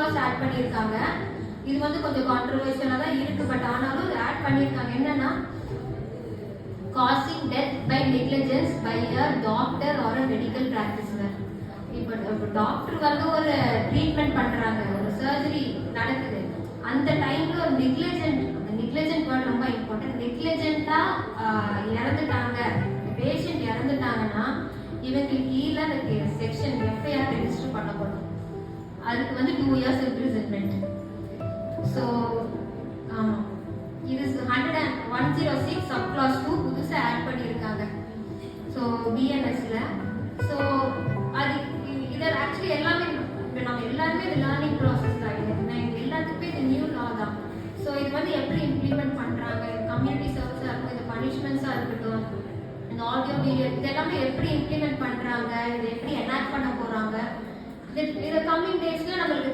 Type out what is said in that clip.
Class add பண்ணியிருக்காங்க. இது வந்து கொஞ்சம் கான்ட்ரோவர்ஷியலாக தான் இருக்கு, பட் ஆனாலும் ஆட் பண்ணியிருக்காங்க. என்னன்னா causing death by negligence by a doctor or a medical practitioner. இப்போ டாக்டர் வந்து ஒரு ட்ரீட்மெண்ட் பண்றாங்க, ஒரு சர்ஜரி நடக்குது, அந்த டைம்ல ஒரு நெக்லிஜென்ட் வேர்ட் ரொம்ப இம்பார்ட்டன்ட். நெக்லிஜென்ட்டா இறந்துட்டாங்க, பேஷண்ட் இறந்துட்டாங்கன்னா இவங்களுக்கு கீழே அந்த செக்ஷன் எஃப்ஐஆர் ரெஜிஸ்டர் பண்ணப்படும். அதுக்கு வந்து 2 years imprisonment. ஸோ ஆமாம், இது 106 சப் கிளாஸ் 2 புதுசாக ஆட் பண்ணியிருக்காங்க. ஸோ பிஎன்எஸ்ல. ஸோ அது இதில் ஆக்சுவலி எல்லாமே இப்போ நம்ம எல்லாருமே இது லேர்னிங் ப்ராசஸ் தான். இது எல்லாத்துக்குமே இது நியூ லா தான். ஸோ இது வந்து எப்படி இம்ப்ளிமெண்ட் பண்ணுறாங்க, கம்யூனிட்டி சர்வீஸாக இருக்கும், இது பனிஷ்மெண்ட்ஸாக இருக்கட்டும், இந்த ஆடியோ வீடியோ, இது எல்லாமே எப்படி இம்ப்ளிமெண்ட் பண்ணுறாங்க, இதை எப்படி எனாக்ட் பண்ண போகிறாங்க, இதை கம்மிங் டேஸில் நம்மளுக்கு